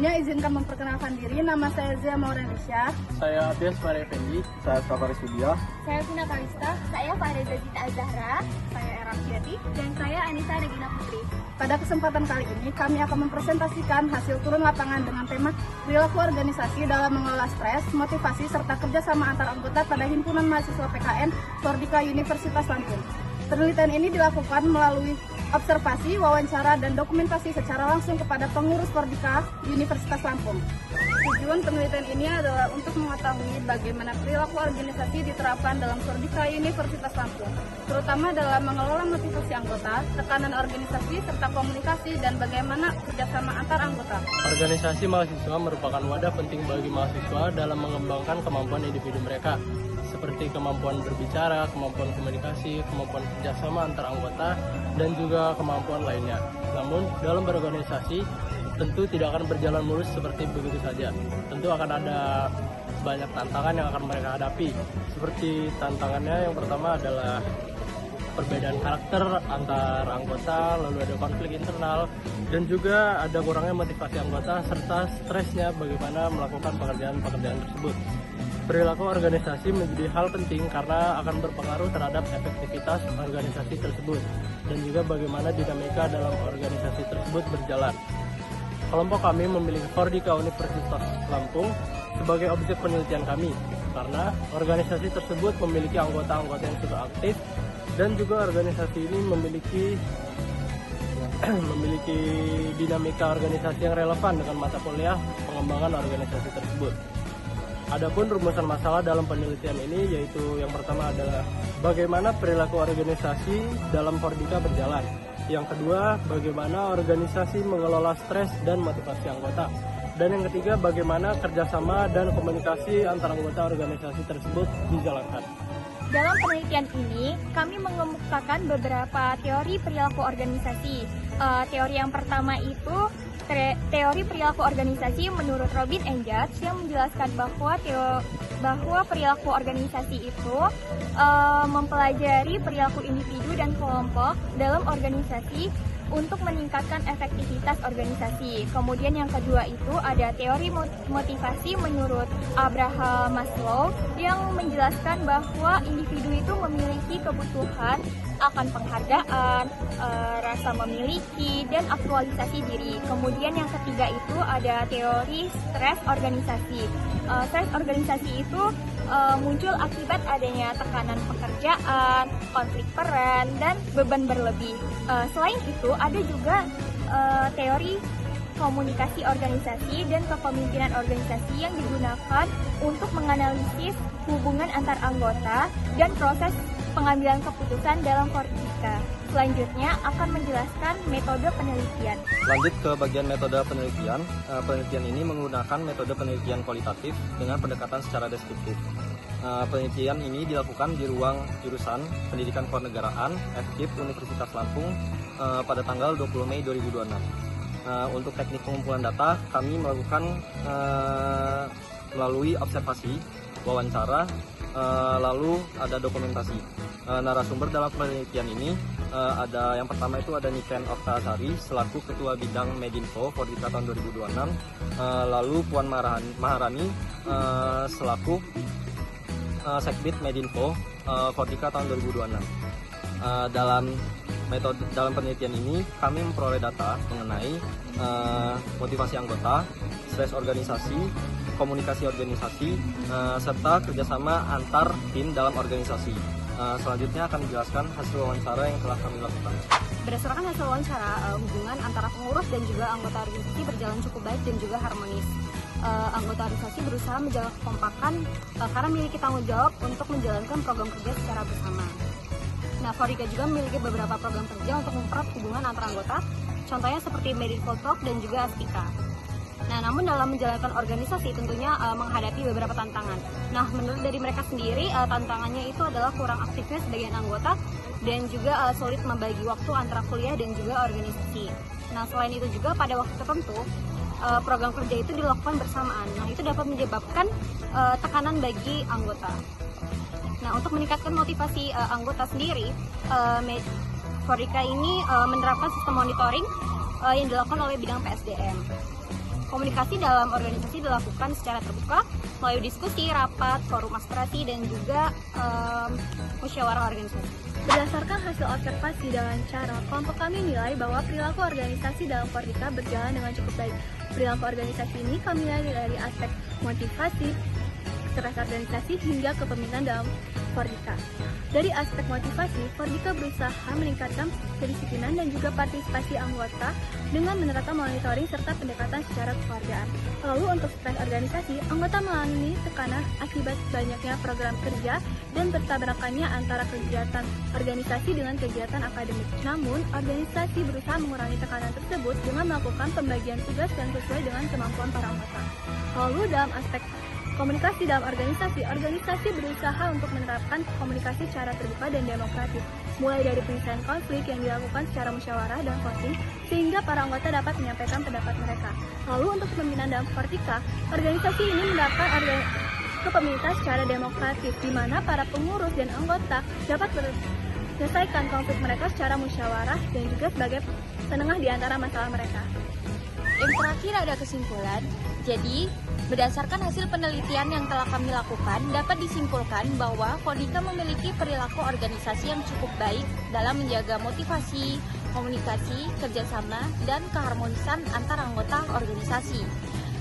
Sebelumnya izinkan memperkenalkan diri, nama saya Zia Maurenisha. Saya Abias Maria Effendi. Saya Safari Sudia. Saya Vina Kalista. Saya Fareza Zita Azahra. Saya Era Syati. Dan saya Anissa Regina Putri. Pada kesempatan kali ini, kami akan mempresentasikan hasil turun lapangan dengan tema perilaku organisasi dalam mengelola stres, motivasi, serta kerjasama antar anggota pada Himpunan Mahasiswa PKN Fordika Universitas Lampung. Penelitian ini dilakukan melalui observasi, wawancara, dan dokumentasi secara langsung kepada pengurus Fordika Universitas Lampung. Tujuan penelitian ini adalah untuk mengetahui bagaimana perilaku organisasi diterapkan dalam Fordika Universitas Lampung, terutama dalam mengelola motivasi anggota, tekanan organisasi, serta komunikasi, dan bagaimana kerjasama antar anggota. Organisasi mahasiswa merupakan wadah penting bagi mahasiswa dalam mengembangkan kemampuan individu mereka, seperti kemampuan berbicara, kemampuan komunikasi, kemampuan kerjasama antar anggota, dan juga kemampuan lainnya. Namun, dalam berorganisasi, tentu tidak akan berjalan mulus seperti begitu saja. Tentu akan ada banyak tantangan yang akan mereka hadapi. Seperti tantangannya yang pertama adalah perbedaan karakter antar anggota, lalu ada konflik internal, dan juga ada kurangnya motivasi anggota, serta stresnya bagaimana melakukan pekerjaan-pekerjaan tersebut. Perilaku organisasi menjadi hal penting karena akan berpengaruh terhadap efektivitas organisasi tersebut, dan juga bagaimana dinamika dalam organisasi tersebut berjalan. Kelompok kami memilih Fordika Universitas Lampung sebagai objek penelitian kami, karena organisasi tersebut memiliki anggota-anggota yang sudah aktif, dan juga organisasi ini memiliki dinamika organisasi yang relevan dengan mata kuliah pengembangan organisasi tersebut. Adapun rumusan masalah dalam penelitian ini yaitu yang pertama adalah bagaimana perilaku organisasi dalam Fordika berjalan. Yang kedua, bagaimana organisasi mengelola stres dan motivasi anggota. Dan yang ketiga, bagaimana kerjasama dan komunikasi antara anggota organisasi tersebut dijalankan. Dalam penelitian ini, kami mengemukakan beberapa teori perilaku organisasi. Teori yang pertama itu teori perilaku organisasi menurut Robin and Judge yang menjelaskan bahwa perilaku organisasi itu mempelajari perilaku individu dan kelompok dalam organisasi untuk meningkatkan efektivitas organisasi. Kemudian yang kedua itu ada teori motivasi menurut Abraham Maslow yang menjelaskan bahwa individu itu memiliki kebutuhan akan penghargaan, rasa memiliki, dan aktualisasi diri. Kemudian yang ketiga itu ada teori stres organisasi. Stres organisasi itu muncul akibat adanya tekanan pekerjaan, konflik peran, dan beban berlebih. Selain itu ada juga teori komunikasi organisasi dan kepemimpinan organisasi yang digunakan untuk menganalisis hubungan antar anggota dan proses pengambilan keputusan dalam Fordika. Selanjutnya akan menjelaskan metode penelitian. Lanjut ke bagian metode penelitian. Penelitian ini menggunakan metode penelitian kualitatif dengan pendekatan secara deskriptif. Penelitian ini dilakukan di ruang jurusan Pendidikan Kewarganegaraan FKIP Universitas Lampung pada tanggal 20 Mei 2026. Untuk teknik pengumpulan data, kami melakukan melalui observasi, wawancara, lalu ada dokumentasi. Narasumber dalam penelitian ini ada yang pertama itu ada Niken Oktasari selaku Ketua Bidang Medinfo Fordika tahun 2026, lalu Puan Maharani selaku Sekbid Medinfo Fordika tahun 2026. Dalam penelitian ini kami memperoleh data mengenai motivasi anggota, stres organisasi, komunikasi organisasi, serta kerjasama antar tim dalam organisasi. Selanjutnya akan menjelaskan hasil wawancara yang telah kami lakukan. Berdasarkan hasil wawancara, hubungan antara pengurus dan juga anggota organisasi berjalan cukup baik dan juga harmonis. Anggota organisasi berusaha menjaga kekompakan karena memiliki tanggung jawab untuk menjalankan program kerja secara bersama. Nah, Fordika juga memiliki beberapa program kerja untuk mempererat hubungan antara anggota, contohnya seperti Medical Talk dan juga Aspika. Nah, namun dalam menjalankan organisasi tentunya menghadapi beberapa tantangan. Nah, menurut dari mereka sendiri, tantangannya itu adalah kurang aktifnya sebagian anggota dan juga sulit membagi waktu antara kuliah dan juga organisasi. Nah, selain itu juga pada waktu tertentu, program kerja itu dilakukan bersamaan. Nah, itu dapat menyebabkan tekanan bagi anggota. Nah, untuk meningkatkan motivasi anggota sendiri, Fordika ini menerapkan sistem monitoring yang dilakukan oleh bidang PSDM. Komunikasi dalam organisasi dilakukan secara terbuka melalui diskusi, rapat, forum aspirasi, dan juga musyawarah organisasi. Berdasarkan hasil observasi dan wawancara, kelompok kami nilai bahwa perilaku organisasi dalam Pordika berjalan dengan cukup baik. Perilaku organisasi ini kami nilai dari aspek motivasi, stres organisasi, hingga kepemimpinan dalam Pordika. Dari aspek motivasi, Pordika berusaha meningkatkan kedisiplinan dan juga partisipasi anggota dengan menerapkan monitoring serta pendekatan secara kekeluargaan. Lalu untuk stres organisasi, anggota mengalami tekanan akibat banyaknya program kerja dan bertabrakannya antara kegiatan organisasi dengan kegiatan akademik. Namun, organisasi berusaha mengurangi tekanan tersebut dengan melakukan pembagian tugas yang sesuai dengan kemampuan para anggota. Lalu dalam aspek komunikasi dalam organisasi berusaha untuk menerapkan komunikasi secara terbuka dan demokratis, mulai dari penyelesaian konflik yang dilakukan secara musyawarah dan voting, sehingga para anggota dapat menyampaikan pendapat mereka. Lalu untuk kepemimpinan dalam Pordika, organisasi ini menerapkan kepemimpinan secara demokratis, di mana para pengurus dan anggota dapat menyelesaikan konflik mereka secara musyawarah dan juga sebagai penengah di antara masalah mereka. Yang terakhir ada kesimpulan. Jadi, berdasarkan hasil penelitian yang telah kami lakukan, dapat disimpulkan bahwa Pordika memiliki perilaku organisasi yang cukup baik dalam menjaga motivasi, komunikasi, kerjasama, dan keharmonisan antar anggota organisasi.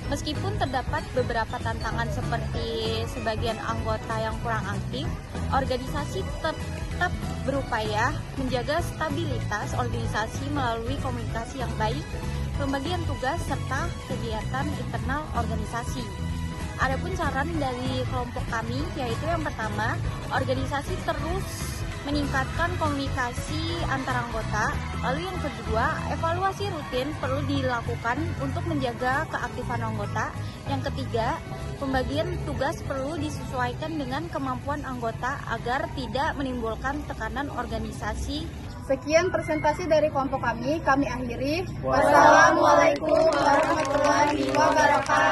Meskipun terdapat beberapa tantangan seperti sebagian anggota yang kurang aktif, organisasi tetap berupaya menjaga stabilitas organisasi melalui komunikasi yang baik, pembagian tugas, serta kegiatan internal organisasi. Adapun saran dari kelompok kami, yaitu yang pertama, organisasi terus meningkatkan komunikasi antar anggota. Lalu yang kedua, evaluasi rutin perlu dilakukan untuk menjaga keaktifan anggota. Yang ketiga, pembagian tugas perlu disesuaikan dengan kemampuan anggota agar tidak menimbulkan tekanan organisasi. Sekian presentasi dari kelompok kami akhiri. Wassalamualaikum warahmatullahi wabarakatuh.